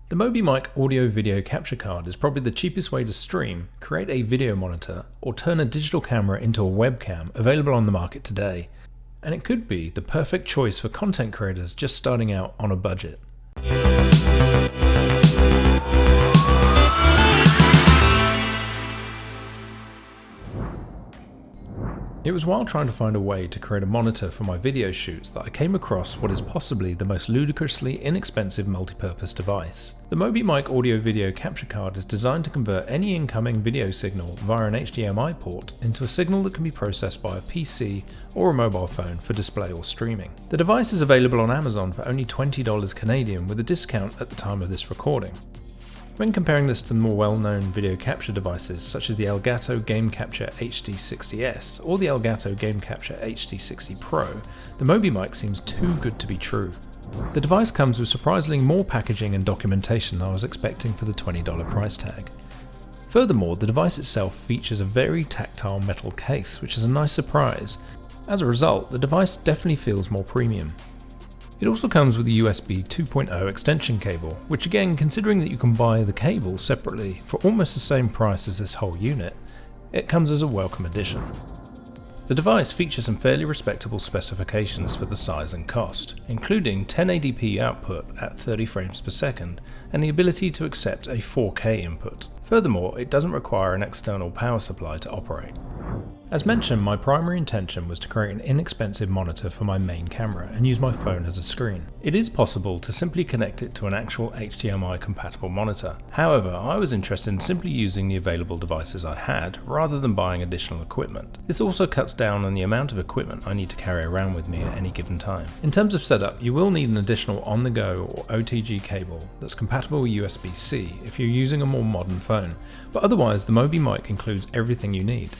The MobiMike audio-video capture card is probably the cheapest way to stream, create a video monitor, or turn a digital camera into a webcam available on the market today. And it could be the perfect choice for content creators just starting out on a budget. It was while trying to find a way to create a monitor for my video shoots that I came across what is possibly the most ludicrously inexpensive multi-purpose device. The MobiMike audio-video capture card is designed to convert any incoming video signal via an HDMI port into a signal that can be processed by a PC or a mobile phone for display or streaming. The device is available on Amazon for only $20 Canadian with a discount at the time of this recording. When comparing this to the more well-known video capture devices such as the Elgato Game Capture HD60S or the Elgato Game Capture HD60 Pro, the MobiMike seems too good to be true. The device comes with surprisingly more packaging and documentation than I was expecting for the $20 price tag. Furthermore, the device itself features a very tactile metal case, which is a nice surprise. As a result, the device definitely feels more premium. It also comes with a USB 2.0 extension cable, which again, considering that you can buy the cable separately for almost the same price as this whole unit, it comes as a welcome addition. The device features some fairly respectable specifications for the size and cost, including 1080p output at 30 frames per second and the ability to accept a 4K input. Furthermore, it doesn't require an external power supply to operate. As mentioned, my primary intention was to create an inexpensive monitor for my main camera and use my phone as a screen. It is possible to simply connect it to an actual HDMI compatible monitor. However, I was interested in simply using the available devices I had rather than buying additional equipment. This also cuts down on the amount of equipment I need to carry around with me at any given time. In terms of setup, you will need an additional on-the-go or OTG cable that's compatible with USB-C if you're using a more modern phone, but otherwise the MobiMike includes everything you need.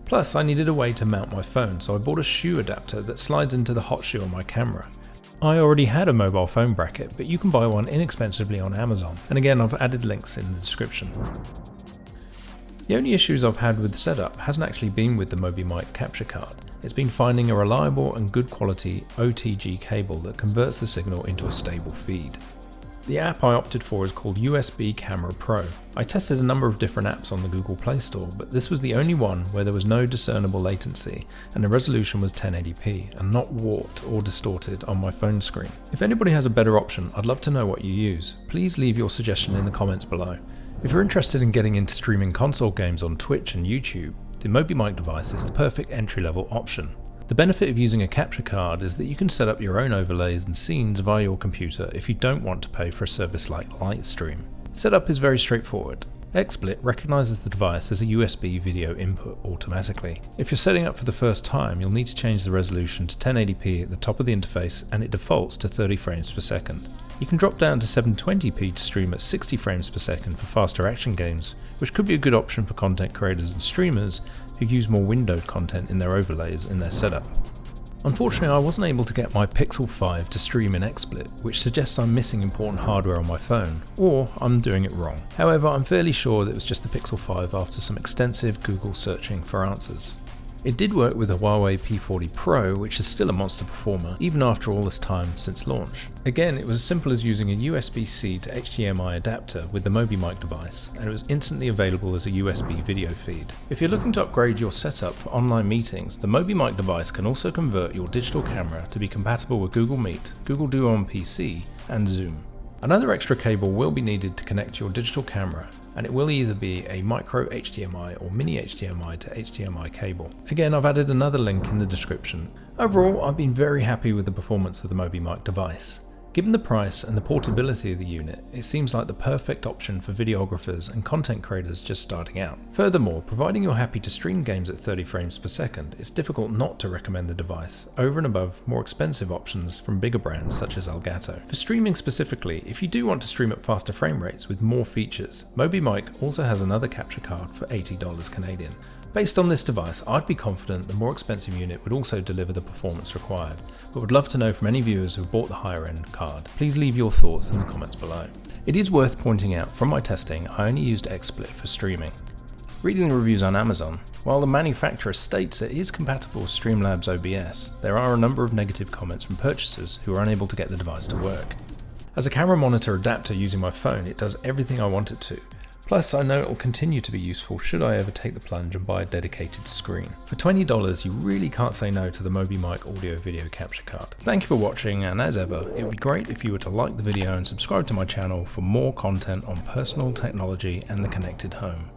Plus, I needed a way to mount my phone, so I bought a shoe adapter that slides into the hot shoe on my camera. I already had a mobile phone bracket, but you can buy one inexpensively on Amazon, and again I've added links in the description. The only issues I've had with the setup hasn't actually been with the MobiMike capture card. It's been finding a reliable and good quality OTG cable that converts the signal into a stable feed. The app I opted for is called USB Camera Pro. I tested a number of different apps on the Google Play Store, but this was the only one where there was no discernible latency and the resolution was 1080p and not warped or distorted on my phone screen. If anybody has a better option, I'd love to know what you use. Please leave your suggestion in the comments below. If you're interested in getting into streaming console games on Twitch and YouTube, the MobiMike device is the perfect entry-level option. The benefit of using a capture card is that you can set up your own overlays and scenes via your computer if you don't want to pay for a service like Lightstream. Setup is very straightforward. XSplit recognises the device as a USB video input automatically. If you're setting up for the first time, you'll need to change the resolution to 1080p at the top of the interface and it defaults to 30 frames per second. You can drop down to 720p to stream at 60 frames per second for faster action games, which could be a good option for content creators and streamers who use more windowed content in their overlays in their setup. Unfortunately, I wasn't able to get my Pixel 5 to stream in XSplit, which suggests I'm missing important hardware on my phone, or I'm doing it wrong. However, I'm fairly sure that it was just the Pixel 5 after some extensive Google searching for answers. It did work with a Huawei P40 Pro, which is still a monster performer, even after all this time since launch. Again, it was as simple as using a USB-C to HDMI adapter with the MobiMike device, and it was instantly available as a USB video feed. If you're looking to upgrade your setup for online meetings, the MobiMike device can also convert your digital camera to be compatible with Google Meet, Google Duo on PC, and Zoom. Another extra cable will be needed to connect your digital camera, and it will either be a micro HDMI or mini HDMI to HDMI cable. Again, I've added another link in the description. Overall, I've been very happy with the performance of the MobiMike device. Given the price and the portability of the unit, it seems like the perfect option for videographers and content creators just starting out. Furthermore, providing you're happy to stream games at 30 frames per second, it's difficult not to recommend the device, over and above more expensive options from bigger brands such as Elgato. For streaming specifically, if you do want to stream at faster frame rates with more features, MobiMike also has another capture card for $80 Canadian. Based on this device, I'd be confident the more expensive unit would also deliver the performance required, but would love to know from any viewers who've bought the higher end card. Please leave your thoughts in the comments below. It is worth pointing out, from my testing, I only used XSplit for streaming. Reading the reviews on Amazon, while the manufacturer states it is compatible with Streamlabs OBS, there are a number of negative comments from purchasers who are unable to get the device to work. As a camera monitor adapter using my phone, it does everything I want it to. Plus, I know it will continue to be useful should I ever take the plunge and buy a dedicated screen. For $20, you really can't say no to the MobiMike audio video capture card. Thank you for watching, and as ever, it would be great if you were to like the video and subscribe to my channel for more content on personal technology and the connected home.